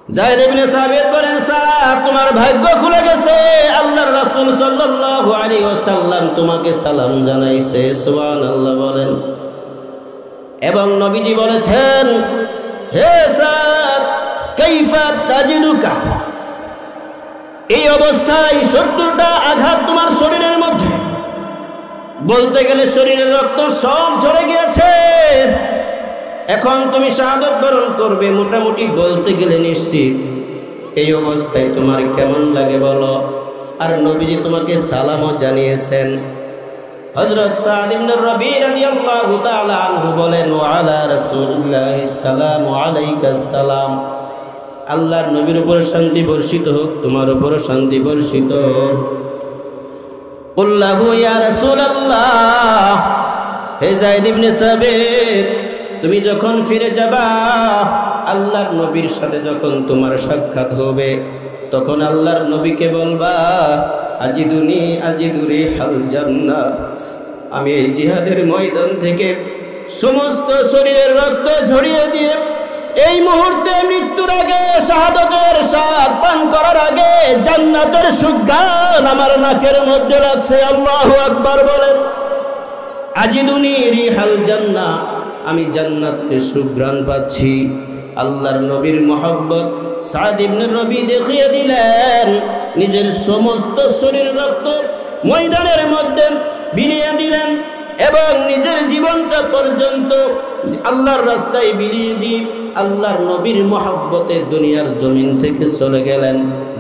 যায়েদ ইবনে সাবিত বলেন, সাদ তোমার ভাগ্য খুলে গেছে, আল্লাহর রাসূল সাল্লাল্লাহু আলাইহি ওয়াসাল্লাম তোমাকে সালাম জানাইছে। সুবহানাল্লাহ বলেন। এবং নবীজি বলেছেন, হে সাদ কাইফা তাজিদুকা, এই অবস্থায় 70টা আঘাত তোমার শরীরের মধ্যে, বলতে গেলে শরীরের রক্ত সব ঝরে গিয়েছে, এখন তুমি শাহাদাত বরণ করবে, মোটামুটি বলতে গেলে নিশ্চিত। এই অবস্থায় তোমার কেমন লাগে বলো? আর নবীজি তোমাকে সালামও জানিয়েছেন। হযরত সাদ ইবনে রবি রাদিয়াল্লাহু তাআলা আনহু বলেন, ওয়া আলা রাসূলিল্লাহি সালামু আলাইকাস সালাম, আল্লাহর নবীর উপর শান্তি বর্ষিত হোক, তোমার উপর শান্তি বর্ষিত হোক। কুল লাহু ইয়া রাসূলুল্লাহ, হে যায়েদ ইবনে সাবিত তুমি যখন ফিরে যাবা, আল্লাহর নবীর সাথে যখন তোমার সাক্ষাৎ হবে, তখন আল্লাহর নবীকে বলবা, আজিদুনি আজিদুরি হাল জান্নাহ, আমি এই জিহাদের ময়দান থেকে সমস্ত শরীরের রক্ত ঝরিয়ে দিয়ে এই মুহূর্তে মৃত্যুর আগে শাহাদাতের স্বাদ পান করার আগে জান্নাতের সুঘ্রাণ আমার নাকের মধ্যে লাগছে। আল্লাহু আকবার বলেন। আজিদুনি রিহাল জান্নাহ, আমি জান্নাতের সুঘ্রাণ পাচ্ছি। আল্লাহর নবীর মহব্বত সাদ ইবনে রবি দেখিয়ে দিলেন, নিজের সমস্ত শরীর রক্ত ময়দানের মধ্যে বিলিয়ে দিলেন এবং নিজের জীবনটা পর্যন্ত আল্লাহর রাস্তায় বিলিয়ে দিয়ে আল্লাহর নবীর মহব্বতে দুনিয়ার জমিন থেকে চলে গেলেন।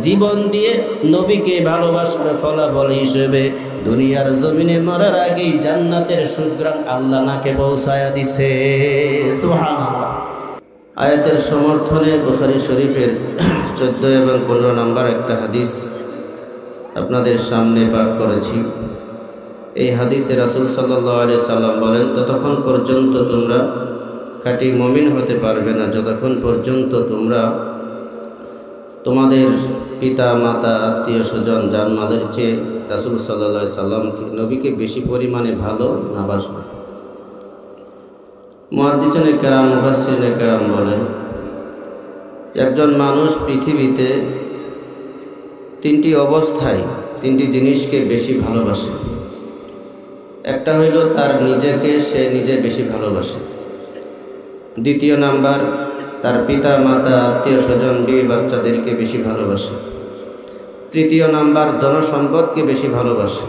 জীবন দিয়ে নবীকে ভালোবাসার ফলাফল হিসেবে দুনিয়ার জমিনে মরার আগেই জান্নাতের সুঘ্রাণ আল্লাহ নাকে পৌঁছায়া দিছে। সুবহানাল্লাহ। আয়াতের সমর্থনে বুখারী শরীফের 14 এবং 15 নম্বর একটা হাদিস আপনাদের সামনে পাঠ করেছি। এই হাদিসে রাসূল সাল্লাল্লাহু আলাইহি সাল্লাম বলেন, ততক্ষণ পর্যন্ত তোমরা খাঁটি মুমিন হতে পারবে না যতক্ষণ পর্যন্ত তোমরা তোমাদের পিতা মাতা আত্মীয় স্বজন জানমাদের চেয়ে রাসূল সাল্লাল্লাহু আলাইহি সাল্লামকে নবীকে বেশি পরিমাণে ভালো না বাসবে। মুহাদ্দিসিনে কেরাম মুফাসসিরিনে কেরাম বলেন, একজন মানুষ পৃথিবীতে তিনটি অবস্থায় তিনটি জিনিসকে বেশি ভালোবাসে। একটা হইল তার নিজেকে সে নিজে বেশি ভালোবাসে, দ্বিতীয় নাম্বার তার পিতা মাতা আত্মীয় স্বজন বিবি বাচ্চাদেরকে বেশি ভালোবাসে, তৃতীয় নাম্বার ধন সম্পদকে বেশি ভালোবাসে।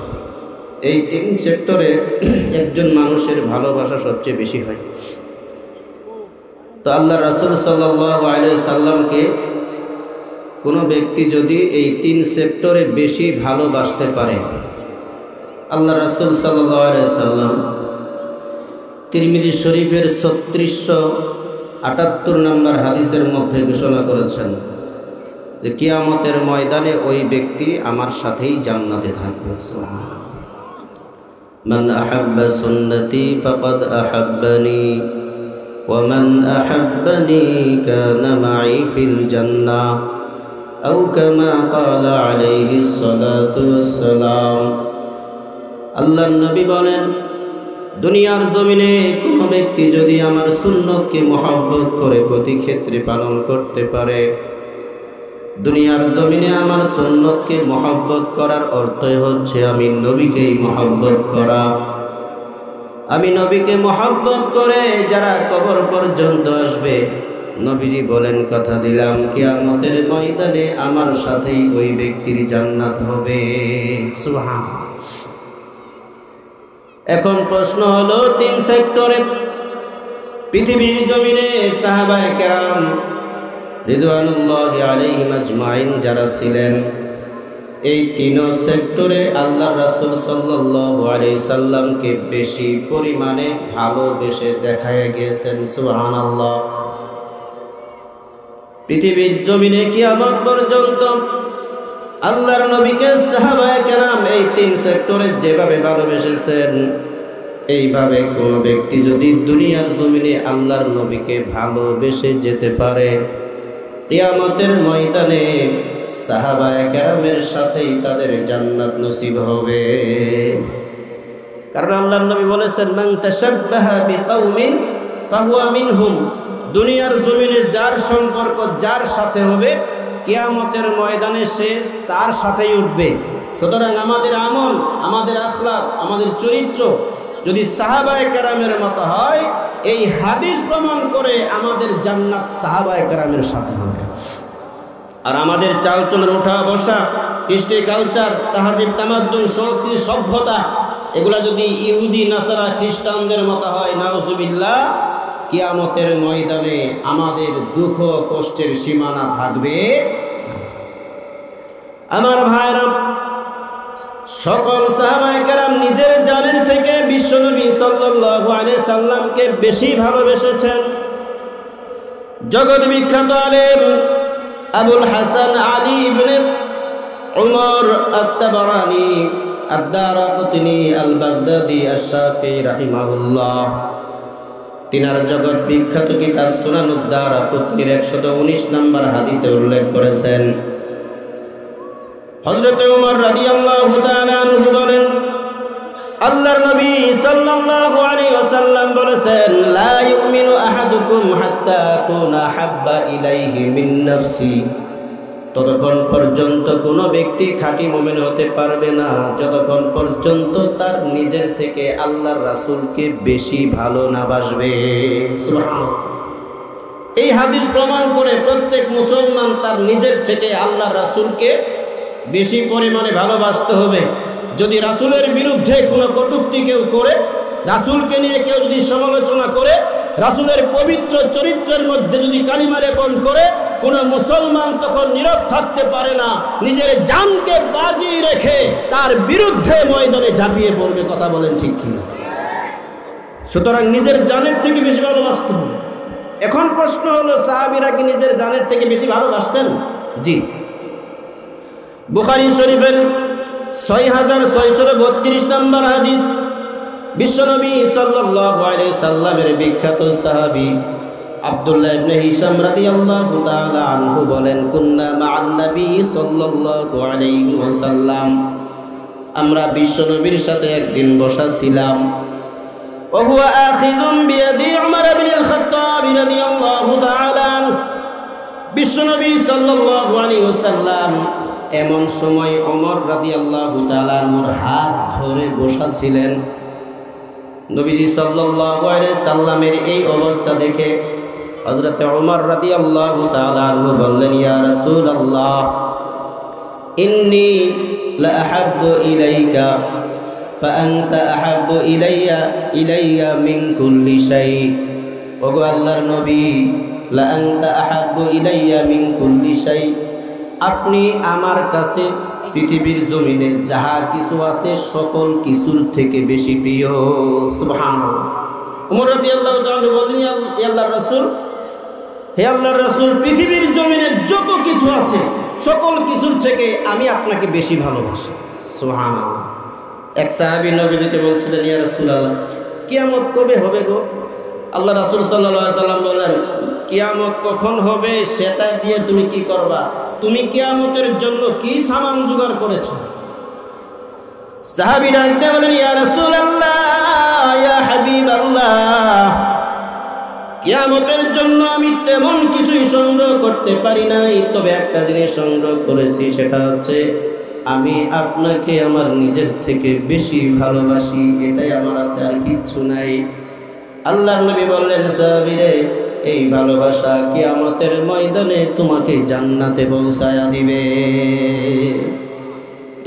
এই তিন সেক্টরে একজন মানুষের ভালোবাসা সবচেয়ে বেশি হয়। তো আল্লাহ রাসূল সাল্লাল্লাহু আলাইহি সাল্লামকে কোনো ব্যক্তি যদি এই তিন সেক্টরে বেশি ভালোবাসতে পারে, আল্লাহ রাসূল সাল্লাল্লাহু আলাইহি সাল্লাম তিরমিজি শরীফের 3678 নম্বর হাদিসের মধ্যে ঘোষণা করেছেন যে কিয়ামতের ময়দানে ওই ব্যক্তি আমার সাথেই জান্নাতে থাকবে। সুবহানাল্লাহ। মান আহাব্বা সুন্নতি ফাকাদ আহাব্বানি ওয়া মান আহাব্বানি কানা মাই ফিল জান্নাহ আও কামা ক্বালা আলাইহিস সালাতু ওয়াস সালাম। আল্লাহর নবী বলেন, দুনিয়ার জমিনে কোনো ব্যক্তি যদি আমার সুন্নতকে মহব্বত করে প্রতি ক্ষেত্রে পালন করতে পারে, দুনিয়ার জমিনে আমার সুন্নতকে মহব্বত করার অর্থই হচ্ছে আমি নবীকেই মহব্বত করা। আমি নবীকে মহব্বত করে যারা কবর পর্যন্ত আসবে, নবীজি বলেন কথা দিলাম কিয়ামতের ময়দানে আমার সাথেই ওই ব্যক্তির জান্নাত হবে। সুবহানাল্লাহ। এখন প্রশ্ন হলো, তিন সেক্টরে পৃথিবীর জমিনে সাহাবায়ে কেরাম রিদওয়ানুল্লাহি আলাইহিম আজমাইন যারা ছিলেন, এই তিন সেক্টরে আল্লাহর রাসূল সাল্লাল্লাহু আলাইহি সাল্লামকে বেশি পরিমাণে ভালোবেসে দেখায় গিয়েছেন। সুবহানাল্লাহ। পৃথিবীর জমিনে কিয়ামত পর্যন্ত আল্লাহর নবীকে সাহাবায়ে কেরাম এই তিন সেক্টরে যেভাবে ভালোবেসেছেন, এইভাবে কোনো ব্যক্তি যদি দুনিয়ার জমিনে আল্লাহর নবীকে ভালোবেসে যেতে পারে, কিয়ামতের ময়দানে সাহাবায়ে কেরামের সাথেই তাদের জান্নাত নসিব হবে। কারণ আল্লাহর নবী বলেছেন, মান তাশাব্বাহা বিকাউমিন ফাহুয়া মিনহুম, দুনিয়ার জমিনে যার সম্পর্ক যার সাথে হবে কিয়ামতের ময়দানে সে তার সাথেই উঠবে। সুতরাং আমাদের আমল, আমাদের আখলাক, আমাদের চরিত্র যদি সাহাবায়ে কেরামের মতো হয়, এই হাদিস প্রমাণ করে আমাদের জান্নাত সাহাবায়ে কেরামের সাথে হবে। আর আমাদের চালচলন, ওঠা বসা, কৃষ্টি কালচার, তাহাজিব তামাদ্দুন, সংস্কৃতি, সভ্যতা এগুলা যদি ইহুদি নাসারা খ্রিস্টানদের মতো হয়, নাউজুবিল্লাহ, কিয়ামতের ময়দানে আমাদের দুঃখ কষ্টের সীমানা থাকবে। আমার ভাইরা, সকল সাহাবায়ে কেরাম নিজের জানের থেকে বিশ্বনবী সাল্লাল্লাহু আলাইহি সাল্লামকে বেশি ভালোবেসেছেন। জগৎ বিখ্যাত আলেম আবুল হাসান আলী ইবনে উমর আত-তাবারানী আদ-দারাকুতনি আল-বাগদাদি আশ-শাফিঈ রাহিমাহুল্লাহ, তিনার জগৎ বিখ্যাত কিতাব সুনানুদ দারাকুতনির 119 নম্বর হাদিসে উল্লেখ করেছেন, হযরত ওমর রাদিয়াল্লাহু তাআলা আনহু বলেন, আল্লাহর নবী সাল্লাল্লাহু আলাইহি ওয়াসাল্লাম বলেছেন, লা ইউমিনু আহাদুকুম হাত্তা আকুনা হাব্বা ইলাইহি মিন নাফসি। ততক্ষণ পর্যন্ত কোনো ব্যক্তি খাঁটি মুমিন হতে পারবে না যতক্ষণ পর্যন্ত তার নিজের থেকে আল্লাহর রাসূলকে বেশি ভালো না বাসবে। সুবহানাল্লাহ। এই হাদিস প্রমাণ করে প্রত্যেক মুসলমান তার নিজের থেকে আল্লাহর রাসূলকে বেশি পরিমাণে ভালোবাসতে হবে। যদি রাসূলের বিরুদ্ধে কোনো কটূক্তি কেউ করে, রাসূলকে নিয়ে কেউ যদি সমালোচনা করে, রাসূলের পবিত্র চরিত্রের মধ্যে যদি কালিমা লেপন করে, কোনো মুসলমান তখন নীরব থাকতে পারে না, নিজের জানকে বাজি রেখে তার বিরুদ্ধে ময়দানে ঝাঁপিয়ে পড়বে। কথা বলেন ঠিক কিনা? সুতরাং নিজের জানের থেকে বেশি ভালোবাসতে হবে। এখন প্রশ্ন হলো, সাহাবীরা কি নিজের জানের থেকে বেশি ভালোবাসতেন? জি। বুখারী শরীফের 6632 নম্বর হাদিস, বিশ্বনবী সাল্লাল্লাহু আলাইহি সাল্লামের বিখ্যাত সাহাবী আব্দুল্লাহ ইবনে হিশাম রাদিয়াল্লাহু তাআলা আনহু বলেন, কুন্না মা'আন নবী সাল্লাল্লাহু আলাইহি ওয়াসাল্লাম, আমরা বিশ্বনবীর সাথে একদিন বসা ছিলাম। ওয়া হুয়া আখিযুম বিয়াদি উমর ইবনুল খাত্তাব রাদিয়াল্লাহু তাআলা, বিশ্বনবী সাল্লাল্লাহু আলাইহি ওয়াসাল্লাম এমন সময় ওমর রাদিয়াল্লাহু তাআলা আনহুর হাত ধরে বসা ছিলেন। নবীজি সাল্লাল্লাহু আলাইহি সাল্লামের এই অবস্থা দেখে হযরত ওমর রাদিয়াল্লাহু তাআলা আনহু বললেন, ইয়া রাসূলুল্লাহ, ইন্নী লা আহাব্বু ইলাইকা ফা আনতা আহাব্বু ইলাইয়া মিন কুল্লি শাই। ওগো আল্লাহর নবী, লা আনতা আহাব্বু ইলাইয়া মিন কুল্লি শাই, আপনি আমার কাছে পৃথিবীর জমিনে যাহা কিছু আছে সকল কিছুর থেকে বেশি প্রিয়। সুবহানাল্লাহ। ওমর রাদিয়াল্লাহু তাআলা বলেন, হে আল্লাহর রাসূল, হে আল্লাহর রাসূল, পৃথিবীর জমিনে যত কিছু আছে সকল কিছুর থেকে আমি আপনাকে বেশি ভালোবাসি। সুবহানাল্লাহ। এক সাহাবী নবীজিকে বলছিলেন, ইয়া রাসূলুল্লাহ, কিয়ামত কবে হবে গো? আল্লাহ রাসূল সাল্লাল্লাহু আলাইহি সাল্লাম বলেন, কিয়ামত কখন হবে সেটা দিয়ে তুমি কি করবা? তুমি কিয়ামতের জন্য কি সামান জোগাড় করেছো? সাহাবীরা বলেন, ইয়া রাসূলুল্লাহ, ইয়া হাবিবাল্লাহ, কিয়ামতের জন্য আমি তেমন কিছুই সংগ্রহ করতে পারি নাই, তবে একটা জিনিস সংগ্রহ করেছি, সেটা হচ্ছে আমি আপনাকে আমার নিজের থেকে বেশি ভালোবাসি। এটাই আমার আছে, আর কিচ্ছু নাই। আল্লাহর নবী বললেন, সাহাবীরে, এই ভালোবাসা কিয়ামতের ময়দানে তোমাকে জান্নাতে পৌঁছায়া দিবে।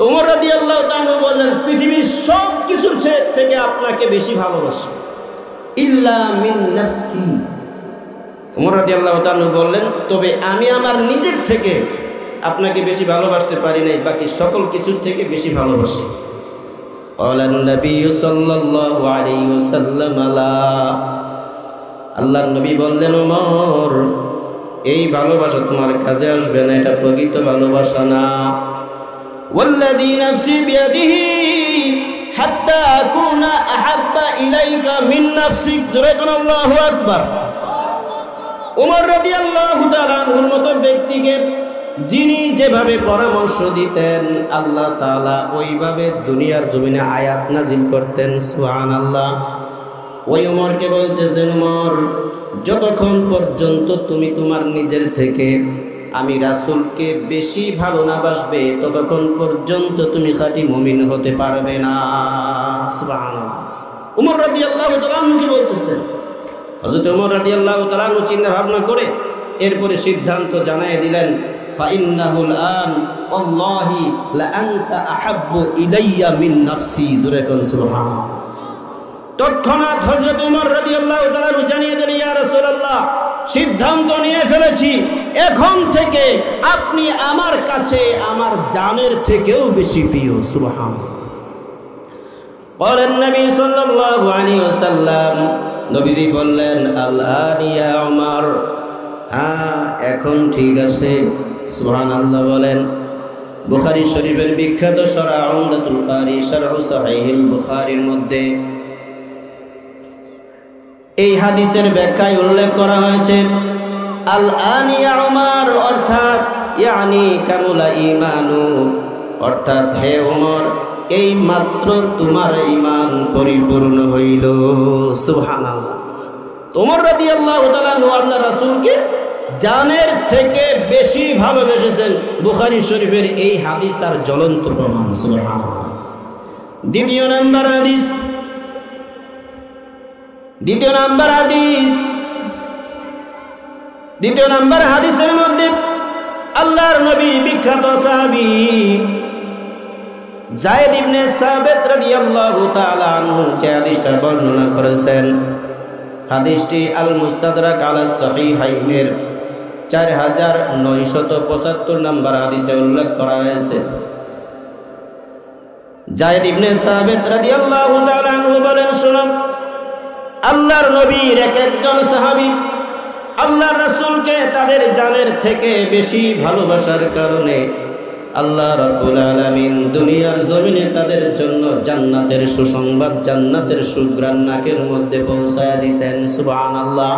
ওমর রাদিয়াল্লাহু তাআলা বললেন, পৃথিবীর সব কিছুর থেকে আপনাকে বেশি ভালোবাসি, ইল্লা মিন নাফসি। ওমর রাদিয়াল্লাহু তাআলা বললেন, তবে আমি আমার নিজের থেকে আপনাকে বেশি ভালোবাসতে পারি নাই, বাকি সকল কিছুর থেকে বেশি ভালোবাসি। ক্বালান নবী সাল্লাল্লাহু আলাইহি ওয়াসাল্লাম, আল্লাহর নবী বললেন, ওমর, এই ভালোবাসা তোমার কাজে আসবে না, এটা প্রকৃত ভালোবাসা না। ওয়াল্লাযী নাফসি বিয়াদিহি হাত্তা আকুনা আহাব্বা ইলাইকা মিন নাফসিক। জোরে কোন আল্লাহু আকবার। ওমর রাদিয়াল্লাহু তাআলা আনহুর মতো ব্যক্তিকে যিনি যেভাবে পরামর্শ দিতেন, আল্লাহ তাআলা ওইভাবে দুনিয়ার জমিনে আয়াত নাজিল করতেন। সুবহানাল্লাহ। ওই ওমরকে বলতেছেন, ওমর, যতক্ষণ পর্যন্ত তুমি তোমার নিজের থেকে আমি রাসূলকে বেশি ভালো না বাসবে ততক্ষণ পর্যন্ত তুমি খাঁটি মুমিন হতে পারবে না। সুবহানাল্লাহ। উমর রাদিয়াল্লাহু তাআলা কি বলতেছেন? হযরত উমর রাদিয়াল্লাহু তাআলা চিন্তা ভাবনা করে এরপরে সিদ্ধান্ত জানিয়ে দিলেন, ফাইন্নাহুল আন আল্লাহি লা আনতা আহাব্বু ইলাইয়া মিন নাফসি। জোরে কোন সুবহানাল্লাহ। তৎক্ষণাৎ হযরত উমর রাদিয়াল্লাহু তাআলা জানিয়ে দিলেন, ইয়া রাসূলুল্লাহ, সিদ্ধান্ত নিয়ে ফেলেছি, এখন থেকে আপনি আমার কাছে আমার জানের থেকেও বেশি প্রিয়। সুবহানাল্লাহ। বলেন নবী সাল্লাল্লাহু আলাইহি ওয়াসাল্লাম, নবীজি বললেন, আল আন ইয়া উমর, হ্যাঁ এখন ঠিক আছে। সুবহানাল্লাহ বলেন। বুখারী শরীফের বিখ্যাত সূরা উমদাতুল কারি শারহ সাহিহুল বুখারীর মধ্যে এই হাদিসের ব্যাখ্যায় উল্লেখ করা হয়েছে, আল আন ইয়া উমর অর্থাৎ ইয়ানি কামুলা ঈমানু, অর্থাৎ হে উমর এই মাত্র তোমার ঈমান পরিপূর্ণ হইল। সুবহানাল্লাহ। উমর রাদিয়াল্লাহু তাআলা আল্লাহর রাসূলকে জানের থেকে বেশি ভালোবেসেছেন। বুখারী শরীফের এই হাদিস তার জ্বলন্ত প্রমাণ। সুবহানাল্লাহ। দ্বিতীয় নাম্বার হাদিসের মধ্যে আল্লাহর নবীর বিখ্যাত সাহাবী যায়েদ ইবনে সাবিত রাদিয়াল্লাহু তাআলা আনহু যে হাদিসটা বর্ণনা করেছেন, হাদিসটি আল মুস্তাদরাক আলা সহিহাইনের 4975 নম্বর হাদিসে উল্লেখ করা হয়েছে। যায়েদ ইবনে সাবিত রাদিয়াল্লাহু তাআলা আনহু বলেন, শুনুন, আল্লাহর নবীর একজন সাহাবী আল্লাহর রাসূলকে তাদের জানের থেকে বেশি ভালোবাসার কারণে আল্লাহ রাব্বুল আলামিন দুনিয়ার জমিনে তাদের জন্য জান্নাতের সুসংবাদ, জান্নাতের সুঘ্রাণ নাকের মধ্যে পৌঁছায়া দিয়েছেন। সুবহানাল্লাহ।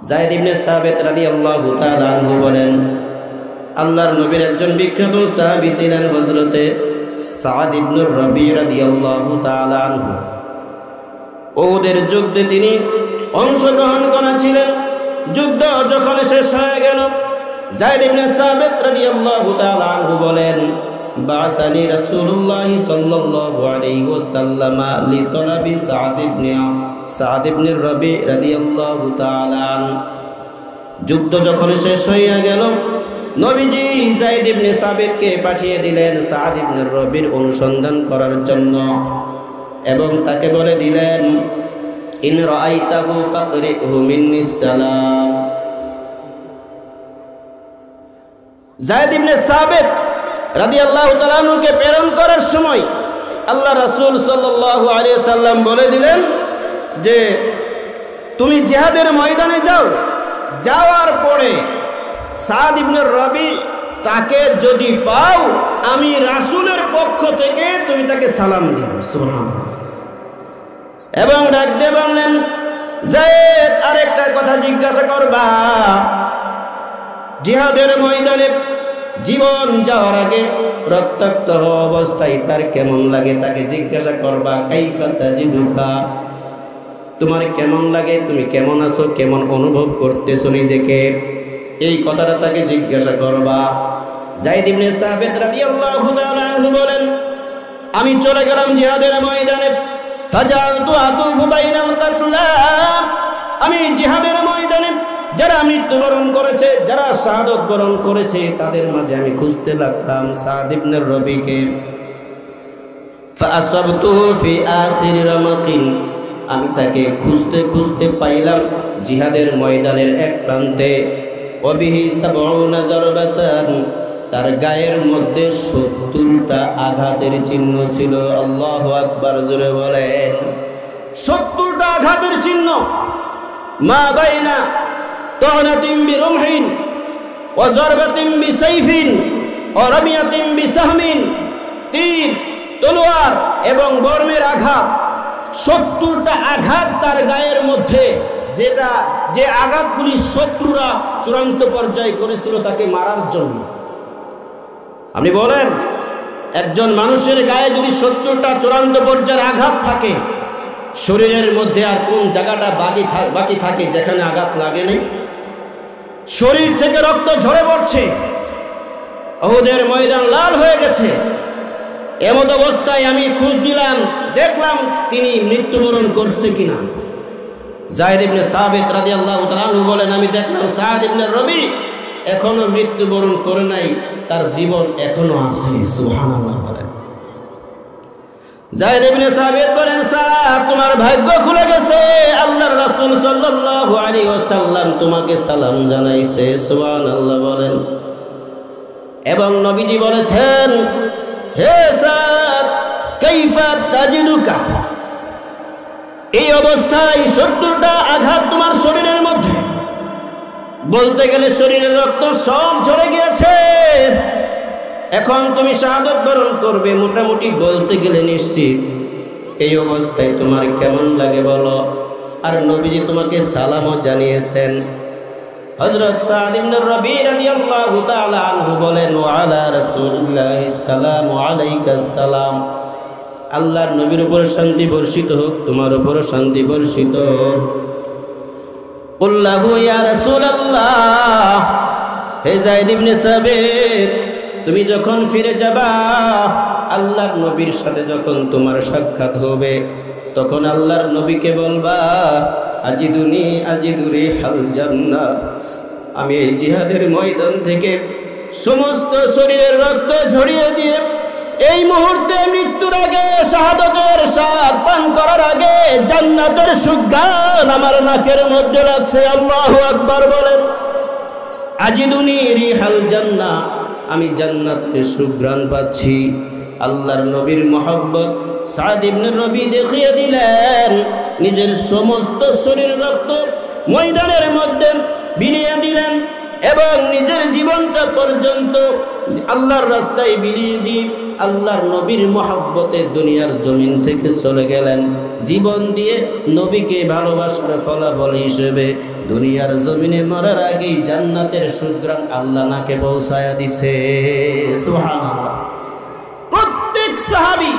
যায়েদ ইবনে সাবিত রাদিয়াল্লাহু তাআলা আনহু বলেন, আল্লাহর নবীর একজন বিখ্যাত সাহাবী ছিলেন হযরতে সাদ ইবনে রবি রাদিয়াল্লাহু তাআলা আনহু। উহুদের যুদ্ধে তিনি অংশগ্রহণ করেছিলেন। যুদ্ধ যখন শেষ হয়ে গেল, যায়েদ ইবনে সাবিত রাদিয়াল্লাহু তাআলা আনহু বলেন, বাসানি রাসূলুল্লাহ সাল্লাল্লাহু আলাইহি ওয়াসাল্লাম লিতলাবি সাদ ইবনে রবি রাদিয়াল্লাহু তাআলা। যুদ্ধ যখন শেষ হয়ে গেল, নবীজি যায়েদ ইবনে সাবিতকে পাঠিয়ে দিলেন সাদ ইবনে রবির অনুসন্ধান করার জন্য এবং তাকে বলে দিলেন, ইন রাআইতাহু ফাকরিহু মিন্নিস সালাম। যায়েদ ইবনে সাবিত রাদিয়াল্লাহু তাআলা আনহুকে প্রেরণ করার সময় আল্লাহ রাসূল সাল্লাল্লাহু আলাইহি ওয়াসাল্লাম বলে দিলেন যে তুমি জিহাদের ময়দানে যাও, যাওয়ার পরে সাদ ইবনে রবি তাকে যদি পাও আমি রাসূলের পক্ষ থেকে তুমি তাকে সালাম দিও। সুবহানাল্লাহ। এবং ডাক দিয়ে বললেন, যায়েদ আরেকটা কথা জিজ্ঞাসা করবা, জিহাদের ময়দানে জীবন যাওয়ার আগে রক্তাক্ত হওয়া অবস্থায় তার কেমন লাগে তাকে জিজ্ঞাসা করবা, কাইফা তাজিদুকা, তোমার কেমন লাগে, তুমি কেমন আছো, কেমন অনুভব করতেছো নিজেকে, এই কথাটা তাকে জিজ্ঞাসা করবা। যায়েদ ইবনে সাবিত রাদিয়াল্লাহু তাআলা আনহু বলেন, আমি চলে গেলাম জিহাদের ময়দানে, ফাজালতু আতুফু বাইনাল কাতলা, আমি জিহাদের ময়দানে যারা মৃত্যুবরণ করেছে, যারা শাহাদত বরণ করেছে তাদের মাঝে আমি খুঁজতে লাগলাম সাদ ইবনে রবিকে। ফাআসাবতুহু ফি আখির রামাকিন, আমি তাকে খুঁজতে খুঁজতে পাইলাম জিহাদের ময়দানের এক প্রান্তে। ওয়াবিহি সাবউনা জারবাতান, তার গায়ের মধ্যে 70টা আঘাতের চিহ্ন ছিল। আল্লাহু আকবার, জোরে বলেন 70টা আঘাতের চিহ্ন। মা বাইনা তানাতিন বিরুমহিন ওয়া জারবাতিন বিসাইফিন ওয়া রামিয়াতিন বিসাহমিন, তীর, তলোয়ার এবং বর্মের আঘাত, 70টা আঘাত তার গায়ের মধ্যে, যে আঘাতগুলি শত্রুরা চূড়ান্ত পর্যায়ে করেছিল তাকে মারার জন্য। আপনি বলেন, একজন মানুষের গায়ে যদি 70টা চূড়ান্ত পর্যায়ের আঘাত থাকে শরীরের মধ্যে আর কোন জায়গাটা বাকি থাকে যেখানে আঘাত লাগে নাই? শরীর থেকে রক্ত ঝরে পড়ছে, উহুদের ময়দান লাল হয়ে গেছে। এমত অবস্থায় আমি খোঁজ নিলাম, দেখলাম তিনি মৃত্যুবরণ করছে কিনা। যায়েদ ইবনে সাবিত রাদিয়াল্লাহু তাআলা আনহু বলেন, আমি দেখলাম সাদ ইবনে রবি এখনো মৃত্যুবরণ করে নাই, তার জীবন এখনো আছে। সুবহানাল্লাহ বলেন। যায়েদ ইবনে সাবিত বলেন, সাদ তোমার ভাগ্য খুলে গেছে, আল্লাহর রাসূল সাল্লাল্লাহু আলাইহি ওয়াসাল্লাম তোমাকে সালাম জানাইছে। সুবহানাল্লাহ বলেন। এবং নবীজি বলেছেন, হে সাদ কাইফা তাজিদুকা, এই অবস্থায় 70টা আঘাত তোমার শরীরের মধ্যে, বলতে গেলে শরীরের রক্ত সব ঝরে গিয়েছে, এখন তুমি শাহাদাত বরণ করবে মোটামুটি বলতে গেলে নিশ্চিত। এই অবস্থায় তোমার কেমন লাগে বলো? আর নবীজি তোমাকে সালামও জানিয়েছেন। হযরত সাদ ইবনে রবি রাদিয়াল্লাহু তাআলা আনহু বলেন, ওয়া আলা রাসূলিল্লাহিস সালামু আলাইকাস সালাম, আল্লাহর নবীর উপর শান্তি বর্ষিত হোক, তোমার উপর শান্তি বর্ষিত হোক। কুল্লাহু ইয়া রাসূলুল্লাহ, হে যায়েদ ইবনে সাবিত তুমি যখন ফিরে যাবা, আল্লাহর নবীর সাথে যখন তোমার সাক্ষাৎ হবে, তখন আল্লাহর নবীকে বলবা, আজিদুরি হাল জান্নাহ, আমি এই জিহাদের ময়দান থেকে সমস্ত শরীরের রক্ত ঝরিয়ে দিয়ে এই মুহূর্তে মৃত্যুর আগে শাহাদাতের স্বাদ পান করার আগে জান্নাতের সুঘ্রাণ আমার নাকের মধ্যে লাগছে। আল্লাহু আকবার বলেন। আজিদুনি রিহাল জান্নাহ, আমি জান্নাতের সুঘ্রাণ পাচ্ছি। আল্লাহর নবীর মহব্বত সাদ ইবনে রবি দেখিয়ে দিলেন, নিজের সমস্ত শরীর রক্ত ময়দানের মধ্যে বিলিয়ে দিলেন এবং নিজের জীবনটা পর্যন্ত আল্লাহর রাস্তায় বিলিয়ে দিয়ে আল্লাহর নবীর মহব্বতে দুনিয়ার জমিন থেকে চলে গেলেন। জীবন দিয়ে নবীকে ভালোবাসার ফলাফল হিসেবে দুনিয়ার জমিনে মরার আগেই জান্নাতের সুঘ্রাণ আল্লাহ নাকে পৌঁছায়া দিছে। সুবহানাল্লাহ। প্রত্যেক সাহাবী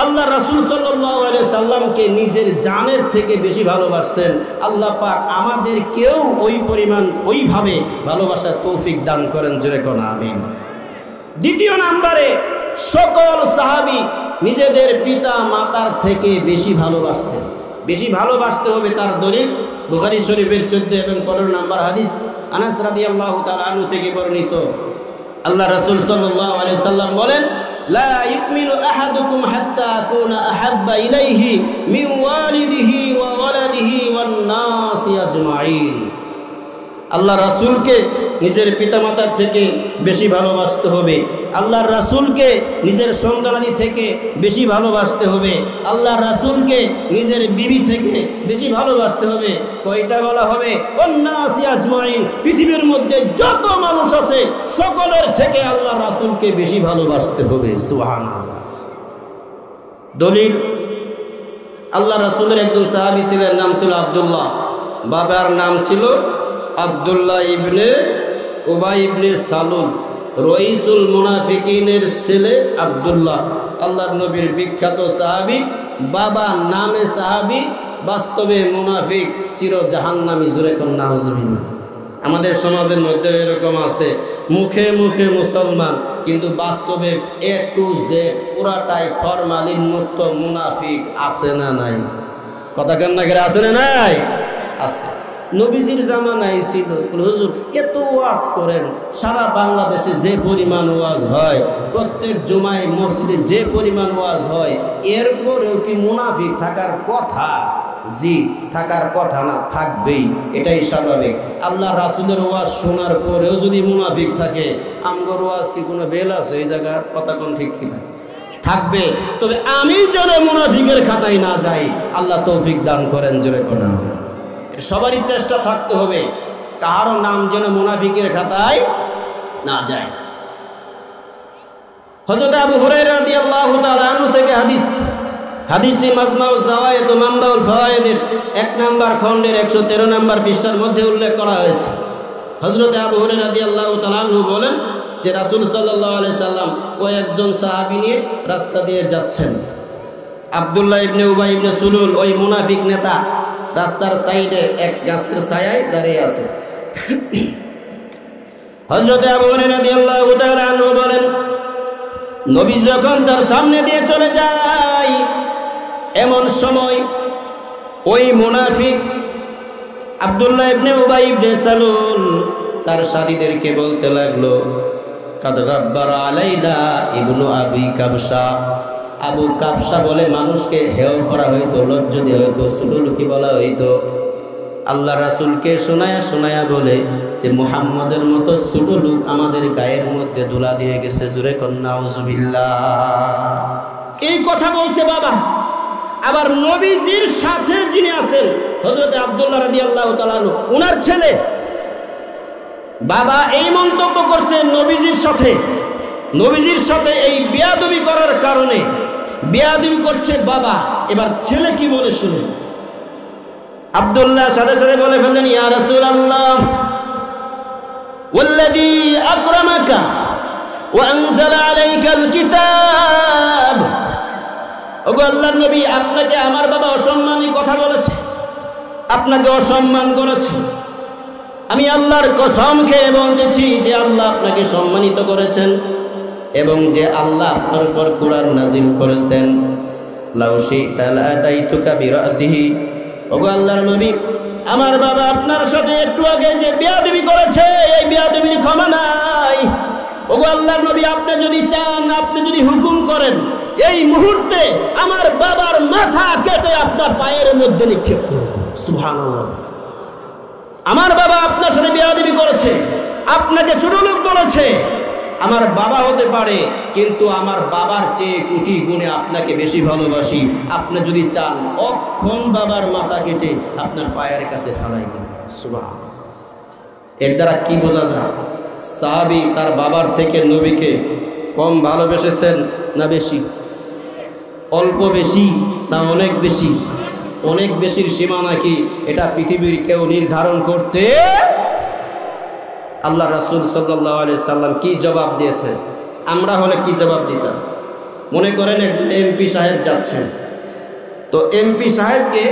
আল্লাহ রাসূল সাল্লাল্লাহু আলাইহি সাল্লামকে নিজের জানের থেকে বেশি ভালোবাসছেন। আল্লাহ পাক আমাদের কেউ ওই পরিমাণ ওইভাবে ভালোবাসার তৌফিক দান করেন, জোরে কোন আমিন। দ্বিতীয় নম্বরে, সকল সাহাবী নিজেদের পিতা মাতার থেকে বেশি ভালোবাসছেন। বেশি ভালোবাসতে হবে তার দলিল বুখারী শরীফের 14 এবং 15 নম্বর হাদিস আনাস রাদিয়াল্লাহু তাআলা আনহু থেকে বর্ণিত। আল্লাহ রাসূল সাল্লাল্লাহু আলাইহি সাল্লাম বলেন, লা ইউমিনু আহাদুকুম হাত্তা আকুনা আহাব্বা ইলাইহি মিন ওয়ালিদিহি ওয়া ওয়ালাদিহি ওয়ান নাসি আজমাইন। আল্লাহ রাসূলকে নিজের পিতামাতার থেকে বেশি ভালোবাসতে হবে, আল্লাহর রাসূলকে নিজের সন্তানাদি থেকে বেশি ভালোবাসতে হবে, আল্লাহর রাসূলকে নিজের বিবি থেকে বেশি ভালোবাসতে হবে। কয়টা বলা হবে? ওয়ান নাসি আজমাইন, পৃথিবীর মধ্যে যত মানুষ আছে সকলের থেকে আল্লাহর রাসূলকে বেশি ভালোবাসতে হবে। সুবহানাল্লাহ। দলিল, আল্লাহ রাসূলের একজন সাহাবী ছিলেন, নাম ছিল আব্দুল্লাহ, বাবার নাম ছিল আব্দুল্লাহ ইবনে উবাই ইবনে সালুল, রইসুল মুনাফিকিনের ছেলে আব্দুল্লাহ, আল্লাহর নবীর বিখ্যাত সাহাবী, বাবা নামে সাহাবী, বাস্তবে মুনাফিক, চির জাহান্নামী। জোরে কোন নাউজুবিল্লাহ। আমাদের সমাজের মধ্যে এরকম আছে, মুখে মুখে মুসলমান কিন্তু বাস্তবে এ টু জেড পুরাটাই ফরমালিন মুক্ত মুনাফিক। আছে না নাই? কথা কেন না করে আছে না নাই? আছে। নবীজির জামানায় ছিল, হুজুর এত ওয়াজ করেন, সারা বাংলাদেশে যে পরিমাণ ওয়াজ হয়, প্রত্যেক জুমায় মসজিদে যে পরিমাণ ওয়াজ হয়, এরপরেও কি মুনাফিক থাকার কথা? জি, থাকার কথা না, থাকবেই, এটাই স্বাভাবিক। আল্লাহ রাসূলের ওয়াজ শোনার পরেও যদি মুনাফিক থাকে, আমগর ওয়াজ কি কোনো বেল আছে এই জায়গার? কথা কোন ঠিক কিনা? থাকবে। তবে আমি যেন মুনাফিকের খাতায় না যাই, আল্লাহ তৌফিক দান করেন, জোরে কোন আমিন। সবারই চেষ্টা থাকতে হবে কারো নাম যেন মুনাফিকের খাতায় না যায়। হযরত আবু হুরায়রা রাদিয়াল্লাহু তাআলা আনহু থেকে হাদিস, হাদিসটি মাজমাউজ যাওয়ায়েদ ও মানবাউল ফাওয়ায়েদের 1 নম্বর খণ্ডের 113 নম্বর পৃষ্ঠার মধ্যে উল্লেখ করা হয়েছে। হযরত আবু হুরায়রা রাদিয়াল্লাহু তাআলা আনহু বলেন যে রাসূল সাল্লাল্লাহু আলাইহি সাল্লাম কয়েকজন সাহাবী নিয়ে রাস্তা দিয়ে যাচ্ছেন। আব্দুল্লাহ ইবনে উবাই ইবনে সুলুল ওই মুনাফিক নেতা রাস্তার সাইডে এক গাছের ছায়ায় দাঁড়িয়ে আছে। হযরত আবু হুরায়রা রাদিয়াল্লাহু তাআলা আনহু বলেন, নবী যখন তার সামনে দিয়ে চলে যায়, এমন সময় ওই মুনাফিক আব্দুল্লাহ ইবনে উবাই ইবনে সালুল তার সাথীদেরকে বলতে লাগলো, কাদ গাব্বারা আলাইনা ইবনু আবি কাবসা। আবু কাবসা বলে মানুষকে হেয় করা হইতো, লজ্জা দেওয়া হইতো, ছোটলোকি বলা হইতো। আল্লাহ রাসূলকে শোনায়া শোনায়া বলে যে মুহাম্মদের মতো ছোট লোক আমাদের গায়ের মধ্যে ধুলা দিয়ে গেছে। জোরে কন্না নাউজুবিল্লাহ। এই কথা বলছে বাবা। আবার নবীজির সাথে যিনি আছেন হযরত আব্দুল্লাহ রাদিয়াল্লাহু তাআলা আনহু, ওনার ছেলে বাবা এই মন্তব্য করছে নবীজির সাথে এই বেয়াদবি করার কারণে। বেয়াদবি করছে বাবা, এবার ছেলে কি বলে শুনুন। আব্দুল্লাহ সাথে সাথে বলে ফেললেন, ইয়া রাসূলুল্লাহ ওয়াল্লাযী আকরামাকা ওয়া আনজালা আলাইকাল কিতাব। ওগো আল্লাহর নবী, আপনাকে আমার বাবা অসম্মানী কথা বলেছে, আপনাকে অসম্মান করেছে। আমি আল্লাহর কসম খেয়ে বলতেছি যে আল্লাহ আপনাকে সম্মানিত করেছেন এবং যে আল্লাহ আপনার উপর কোরআন নাজিল করেছেন। লাউ শি'তা লা'তাইতুকা বিরাসিহি। ওগো আল্লাহর নবী, আমার বাবা আপনার সাথে একটু আগে যে বেয়াদবি করেছে, এই বেয়াদবির ক্ষমা নাই। ওগো আল্লাহর নবী, আপনি যদি চান, আপনি যদি হুকুম করেন, এই মুহূর্তে আমার বাবার মাথা কেটে আপনার পায়ের মধ্যে নিক্ষেপ করব। সুবহানাল্লাহ। আমার বাবা আপনার সাথে বেয়াদবি করেছে, আপনাকে ছোট লোক বলেছে। আমার বাবা হতে পারে, কিন্তু আমার বাবার চেয়ে কোটি গুণে আপনাকে বেশি ভালোবাসি। আপনি যদি চান, অক্ষণ বাবার মাথা কেটে আপনার পায়ের কাছে ফেলাই দেন। সুবহানাল্লাহ। এর দ্বারা কি বোঝা যায়? সাহাবী তার বাবার থেকে নবীকে কম ভালোবেসেছেন না বেশি? অল্প বেশি না অনেক বেশি? অনেক বেশির সীমানা কি এটা পৃথিবীর কেউ নির্ধারণ করতে? আল্লাহ রাসূল সাল্লাল্লাহু আলাইহি সাল্লাম কি জবাব দিয়েছেন? আমরা হলে কি জবাব দিতাম? মনে করেন একজন এমপি সাহেব যাচ্ছেন, তো এমপি সাহেবকে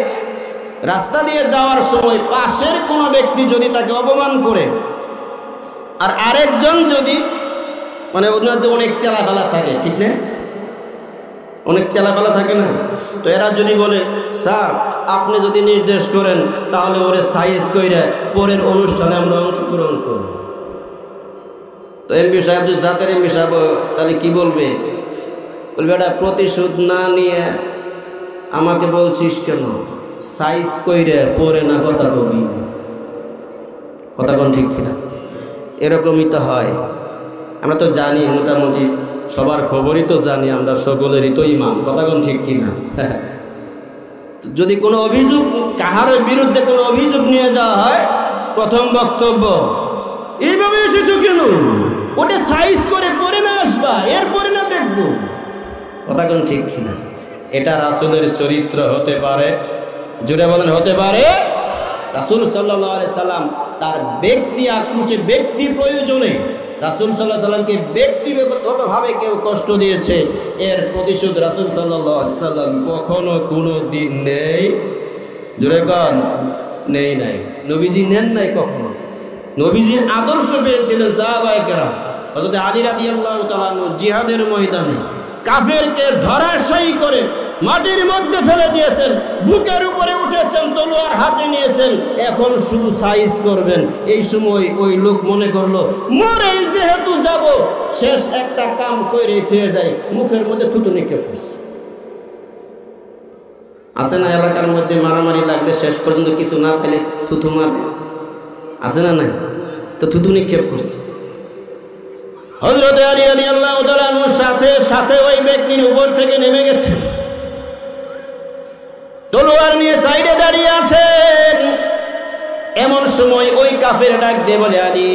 রাস্তা দিয়ে যাওয়ার সময় পাশের কোনো ব্যক্তি যদি তাকে অপমান করে, আর আরেকজন যদি ওনার তো অনেক চেলাফেলা থাকে, ঠিক না? অনেক চেলাফেলা থাকে না? তো এরা যদি বলে, স্যার আপনি যদি নির্দেশ করেন তাহলে ওরে সাইজ কইরা পরের অনুষ্ঠানে আমরা অংশগ্রহণ করব। তো এমপি সাহেব যদি জাতের এমপি সাহেব, তাহলে কি বলবে? বলবে, এটা প্রতিশোধ না নিয়ে আমাকে বলছিস কেন? সাইজ কইরা পরে না কথা কবি। কথা কোন ঠিক কিনা? এরকমই তো হয়। আমরা তো জানি, মোটামুটি সবার খবরই তো জানি, আমরা সকলেরই তো ইমাম। কথা কোন ঠিক কিনা? যদি কোনো অভিযোগ, কাহার বিরুদ্ধে কোনো অভিযোগ নিয়ে যাওয়া হয়, প্রথম বক্তব্য, এইভাবে এসেছো কেন? ওটা সাইজ করে পরে না আসবা, এরপরে না দেখবো। কথা কোন ঠিক কিনা? এটা রাসূলের চরিত্র হতে পারে? জোরে বলেন, হতে পারে? রাসূল সাল্লাল্লাহু আলাইহি সাল্লাম তার ব্যক্তি আক্রোশে, ব্যক্তি প্রয়োজনে রাসূল সাল্লাল্লাহু আলাইহি সাল্লামকে ব্যক্তিগতভাবে কেউ কষ্ট দিয়েছে, এর প্রতিশোধ রাসূল সাল্লাল্লাহু আলাইহি সাল্লাম কখনো কোনো দিন নেই। জোরে কোন, নেই নাই। নবীজি নেন নাই কখনো। নবীজির আদর্শ পেয়েছিলেন সাহাবায়ে কেরাম। হযরত আলী রাদিয়াল্লাহু তাআলা আনহু জিহাদের ময়দানে কাফেরকে ধরাশায়ী করে মাটির মধ্যে ফেলে দিয়েছেন, বুকের উপরে উঠেছেন, তলোয়ার হাতে নিয়েছেন, এখন শুধু সাইজ করবেন। এই সময় ওই লোক মনে করলো, মরেই যেহেতু যাব, শেষ একটা কাম করে থুয়ে যায়, মুখের মধ্যে থুতু নিক্ষেপ করছে। আছে না এলাকার মধ্যে মারামারি লাগলে শেষ পর্যন্ত কিছু না ফেলে থুতু মারে? আছে না? নাই? তো থুতু নিক্ষেপ করছে। হযরত আলী রাদিয়াল্লাহু তাআলা আনহুর সাথে সাথে ওই ব্যক্তির উপর থেকে নেমে গেছে, তলোয়ার নিয়ে সাইডে দাঁড়িয়ে আছেন। এমন সময় ওই কাফের ডাক দিয়ে বলে, আলী,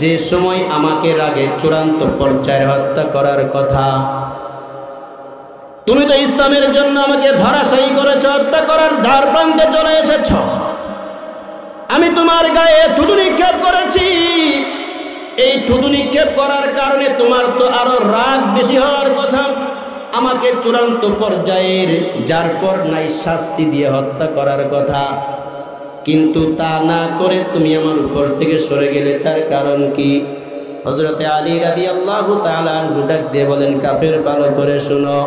যে সময় আমাকে রাগে চূড়ান্ত পর্যায়ে হত্যা করার কথা, তুমি তো ইসলামের জন্য আমাকে ধরাশায়ী করেছ, হত্যা করার ধার প্রান্তে চলে এসেছ। আমি তোমার গায়ে থুতু নিক্ষেপ করেছি, এই থুতু নিক্ষেপ করার কারণে তোমার তো আরো রাগ বেশি হওয়ার কথা। আমাকে চূড়ান্ত পর্যায়ের যার পর নাই শাস্তি দিয়ে হত্যা করার কথা, কিন্তু তা না করে তুমি আমার উপর থেকে সরে গেলে, তার কারণ কি? হযরতে আলী রাদিয়াল্লাহু তাআলা আনহু ডাক দিয়ে বলেন, কাফের, ভালো করে শোনো,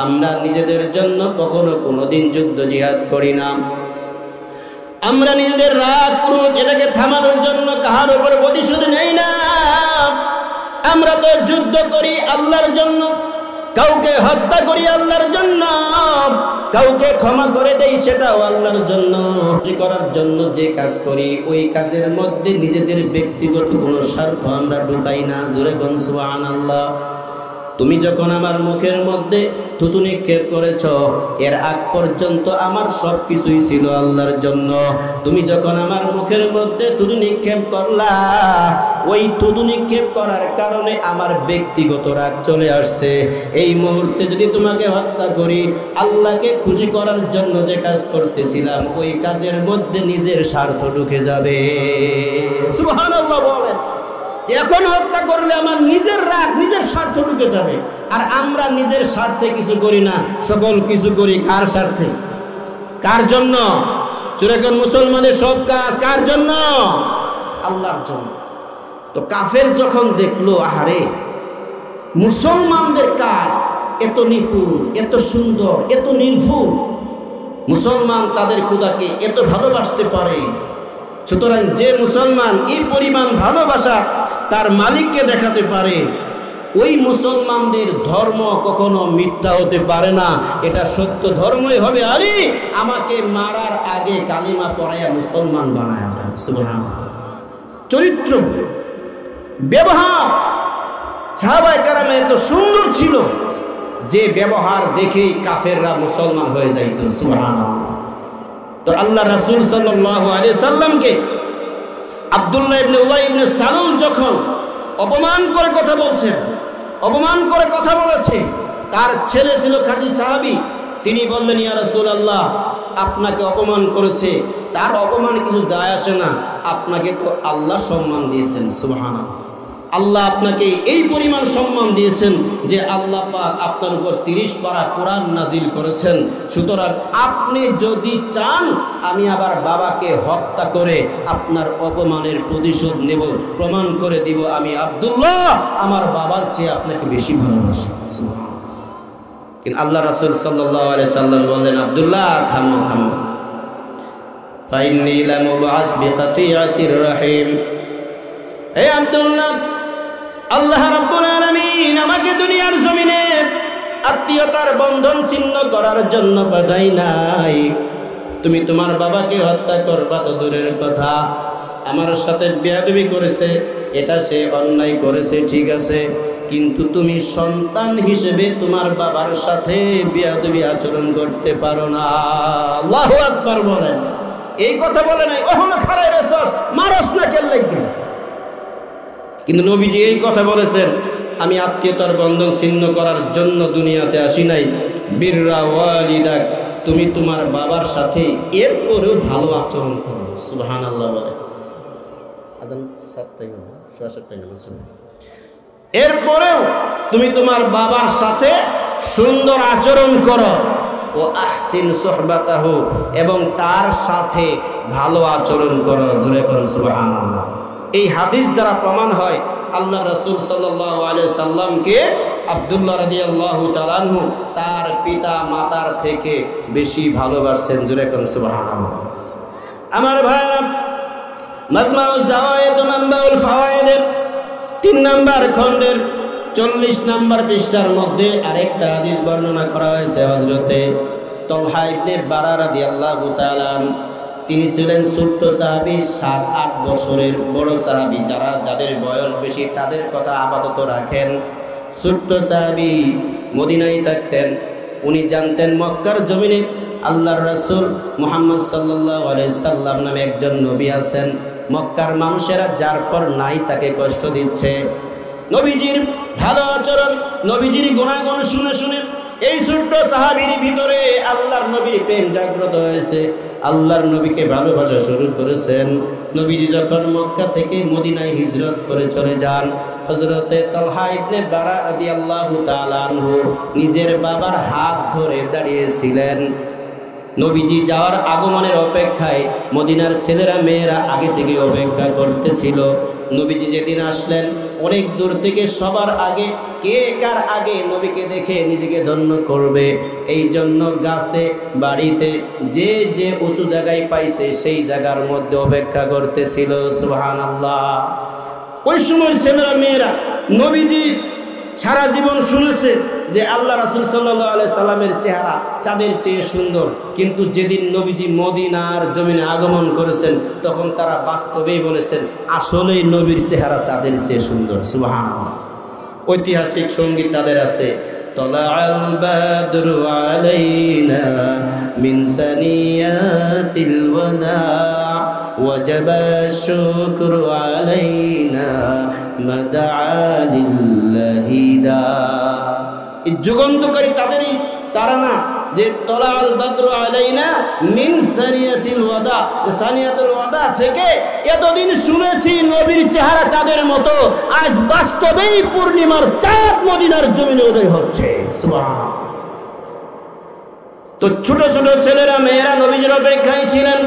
আমরা নিজেদের জন্য কখনো কোনোদিন যুদ্ধ জিহাদ করি না। আমরা নিজেদের রাগ ক্রোধ এটাকে থামানোর জন্য কাহার উপর প্রতিশোধ নেই না। আমরা তো যুদ্ধ করি আল্লাহর জন্য, কাউকে হত্যা করি আল্লাহর জন্য, কাউকে ক্ষমা করে দেই সেটাও আল্লাহর জন্য। করার জন্য যে কাজ করি ওই কাজের মধ্যে নিজেদের ব্যক্তিগত কোনো স্বার্থ আমরা ঢুকাই না। জোরে কোন সুবহানাল্লাহ। তুমি যখন আমার মুখের মধ্যে থুতু নিক্ষেপ করেছ, এর আগ পর্যন্ত আমার সব কিছুই ছিল আল্লাহর জন্য। তুমি যখন আমার মুখের মধ্যে থুতু নিক্ষেপ করলা, ওই থুতু নিক্ষেপ করার কারণে আমার ব্যক্তিগত রাগ চলে আসছে। এই মুহূর্তে যদি তোমাকে হত্যা করি, আল্লাহকে খুশি করার জন্য যে কাজ করতেছিলাম ওই কাজের মধ্যে নিজের স্বার্থ ঢুকে যাবে। সুবহানাল্লাহ বলেন। এখন হত্যা করলে আমার নিজের রাগ, নিজের স্বার্থ ঢুকে যাবে। আর আমরা নিজের স্বার্থে কিছু করি না, সকল কিছু করি কার স্বার্থে? কার জন্য? চুরেকন মুসলমানের সব কাজ কার জন্য? আল্লাহর জন্য। তো কাফের যখন দেখলো, আহারে মুসলমানদের কাজ এত নিপুণ, এত সুন্দর, এত নির্ভুল, মুসলমান তাদের খোদাকে এত ভালোবাসতে পারে, সুতরাং যে মুসলমান এই পরিমাণ ভালোবাসা তার মালিককে দেখাতে পারে, ওই মুসলমানদের ধর্ম কখনো মিথ্যা হতে পারে না, এটা সত্য ধর্মই হবে। আরে আমাকে মারার আগে কালিমা পড়াইয়া মুসলমান বানায়া দেন। সুবহানাল্লাহ। চরিত্র, ব্যবহার সাহাবায়ে কেরামের এত সুন্দর ছিল যে ব্যবহার দেখেই কাফেররা মুসলমান হয়ে যাইত। সুবহানাল্লাহ। তো আল্লাহ রাসূল সাল্লাল্লাহু আলাইহি সাল্লামকে আব্দুল্লাহ ইবনে উবাই ইবনে সালুল যখন অপমান করে কথা বলছেন, অপমান করে কথা বলেছে, তার ছেলে ছিল খাঁটি সাহাবী, তিনি বললেন, ইয়া রাসূলুল্লাহ, আপনাকে অপমান করেছে, তার অপমান কিছু যায় আসে না, আপনাকে তো আল্লাহ সম্মান দিয়েছেন। সুবহানাল্লাহ। আল্লাহ আপনাকে এই পরিমাণ সম্মান দিয়েছেন যে আল্লাহ পাক আপনার উপর 30 পারা কোরআন নাজিল করেছেন। সুতরাং আপনি যদি চান আমি আবার বাবাকে হত্যা করে আপনার অপমানের প্রতিশোধ নেব, প্রমাণ করে দিব আমি আব্দুল্লাহ আমার বাবার চেয়ে আপনাকে বেশি ভালোবাসি। কিন্তু আল্লাহ রাসূল সাল্লাল্লাহু আলাইহি সাল্লাম বললেন, আব্দুল্লাহ থামো থামো, ফাইন্নী লামুবআস বিকাতিয়াতির রাহিম। হে আব্দুল্লাহ, আল্লাহ রাব্বুল আলামিন আমাকে দুনিয়ার জমিনে আত্মীয়তার বন্ধন ছিন্ন করার জন্য পাঠাই নাই। তুমি তোমার বাবাকে হত্যা করবা তো দূরের কথা, আমার সাথে বেয়াদবি করেছে, এটা সে অন্যায় করেছে, ঠিক আছে, কিন্তু তুমি সন্তান হিসেবে তোমার বাবার সাথে বেয়াদবি আচরণ করতে পারো না। আল্লাহু আকবার বলেন। এই কথা বলে নাই ওহনো খারাই রেছস মারস না কেল্লাইকে, কিন্তু নবীজি এই কথা বলেছেন, আমি আত্মীয়তার বন্ধন ছিন্ন করার জন্য দুনিয়াতে আসি নাই। বিররা ওয়ালিদাক, তুমি তোমার বাবার সাথে এরপরেও ভালো আচরণ করো। সুবহানাল্লাহ বলে। আজান 7টাই হলো, 7:30 হলো। এরপরেও তুমি তোমার বাবার সাথে সুন্দর আচরণ করো। ও আহসিন সুহবাতাহু, এবং তার সাথে ভালো আচরণ করো। জোরে বলুন সুবহানাল্লাহ। এই হাদিস দ্বারা প্রমাণ হয় আল্লাহ রাসূল সাল্লাল্লাহু আলাইহি সাল্লামকে আব্দুল্লাহ রাদিয়াল্লাহু তাআলা আনহু তার পিতা মাতার থেকে বেশি ভালোবাসেন। জোরে বলুন সুবহানাল্লাহ। আমার ভাইরা, মাজমাউজ জাওয়ায়েদ ও মানবাউল ফাওয়ায়েদের 3 নম্বর খণ্ডের 40 নম্বর পৃষ্ঠার মধ্যে আরেকটা হাদিস বর্ণনা করা হয়েছে। হযরতে তালহা ইবনে বারা রাদিয়াল্লাহু তাআলা, তিনি ছিলেন ছোট্ট সাহাবী, 7-8 বছরের। বড় সাহাবী যাদের বয়স বেশি তাদের কথা আপাতত রাখেন। ছোট্ট সাহাবী মদিনায় থাকতেন। উনি জানতেন মক্কার জমিনে আল্লাহর রাসূল মুহাম্মদ সাল্লাল্লাহু আলাইহি সাল্লাম নামে একজন নবী আছেন। মক্কার মানুষেরা যার পর নাই তাকে কষ্ট দিচ্ছে। নবীজির ভালো আচরণ, নবীজির গুণাগুণ শুনে শুনে এই ছোট্ট সাহাবীর ভিতরে আল্লাহর নবীর প্রেম জাগ্রত হয়েছে। আল্লাহর নবীকে ভালোবাসা শুরু করেছেন। নবীজি যখন মক্কা থেকে মদিনায় হিজরত করে চলে যান, হযরতে তালহা ইবনে বারা রাদিয়াল্লাহু তাআলা আনহু নিজের বাবার হাত ধরে দাঁড়িয়েছিলেন। নবীজি যাওয়ার আগমনের অপেক্ষায় মদিনার ছেলেরা মেয়েরা আগে থেকে অপেক্ষা করতেছিল। নবীজি যেদিন আসলেন, অনেক দূর থেকে সবার আগে কে কার আগে নবীকে দেখে নিজেকে ধন্য করবে, এই জন্য গাছে বাড়িতে যে যে উঁচু জায়গায় পাইছে সেই জায়গার মধ্যে অপেক্ষা করতেছিল। সুবহানাল্লাহ। ওই সময় ছেলেরা মেয়েরা নবীজি সারা জীবন শুনেছে যে আল্লাহ রাসূল সাল্লাল্লাহু আলাইহি সাল্লামের চেহারা চাঁদের চেয়ে সুন্দর, কিন্তু যেদিন নবীজি মদিনার জমিনে আগমন করেছেন তখন তারা বাস্তবেই বলেছেন আসলেই নবীর চেহারা চাঁদের চেয়ে সুন্দর। সুবহানাল্লাহ। ঐতিহাসিক সঙ্গীত তাদের আছে, তলাআল বাদরু আলাইনা মিন সানিয়াতিল ওয়াদা ওয়াজাবা শুকরু আলাইনা মাদআ লিল্লাহি দা। এই যুগান্তকারী তাদেরই তারা না যে তলাআল বাদরু আলাইনা মিন সানিয়াতিল ওয়াদা, সানিয়াতুল ওয়াদা থেকে এতদিন শুনেছি নবীর চেহারা চাঁদের মতো, আজ বাস্তবেই পূর্ণিমার চাঁদ মদিনার জমিনে উদয় হচ্ছে। সুবহানাল্লাহ। তো ছোট ছোট ছেলেরা মেয়েরা নবীজির অপেক্ষায় ছিলেন।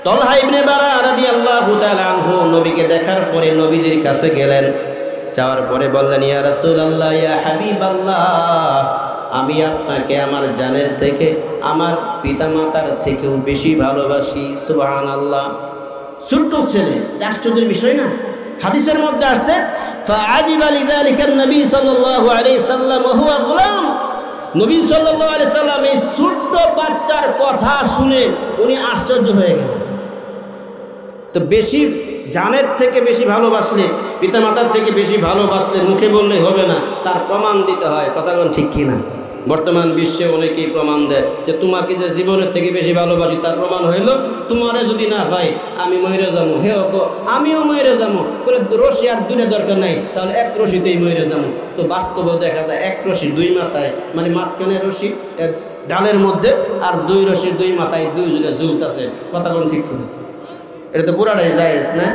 তালহা ইবনে বারা রাদিয়াল্লাহু তাআলা আনহু নবীকে দেখার পরে নবীজির কাছে গেলেন। যাওয়ার পরে বললেন, ইয়া রাসূলুল্লাহ, ইয়া হাবিবাল্লাহ, আমি আপনাকে আমার জানের থেকে, আমার পিতামাতার থেকেও বেশি ভালোবাসি। সুবহানাল্লাহ। ছোট্ট ছেলে, আশ্চর্যের বিষয় না? হাদিসের মধ্যে আসছে, ফাআজিবা লিযালিকা নবী সাল্লাল্লাহু আলাইহি সাল্লাম ওয়া হুয়া গুলাম। নবী সাল্লাল্লাহু আলাইহি সাল্লাম এই ছোট্ট বাচ্চার কথা শুনে উনি আশ্চর্য হয়ে গেলেন। তো বেশি জানের থেকে বেশি ভালোবাসলে, পিতামাতার থেকে বেশি ভালোবাসলে মুখে বললে হবে না, তার প্রমাণ দিতে হয়। কথাগুলো ঠিক কিনা? বর্তমান বিশ্বে অনেকেই প্রমাণ দেয় যে তোমাকে যে জীবনের থেকে বেশি ভালোবাসি, তার প্রমাণ হইল তোমারে যদি না পাই আমি মরে যাবো। হে অগো, আমিও মরে যাবো বলে রশি আর দুইটা দরকার নাই, তাহলে এক রশিতেই মরে যাবো। তো বাস্তবে দেখা যায় এক রশি দুই মাথায়, মানে মাঝখানে রশি ডালের মধ্যে আর দুই রশির দুই মাথায় দুইজনে ঝুলতেছে। কথাগুলো ঠিক কিনা? এটা তো পুরাটাই জায়েজ না?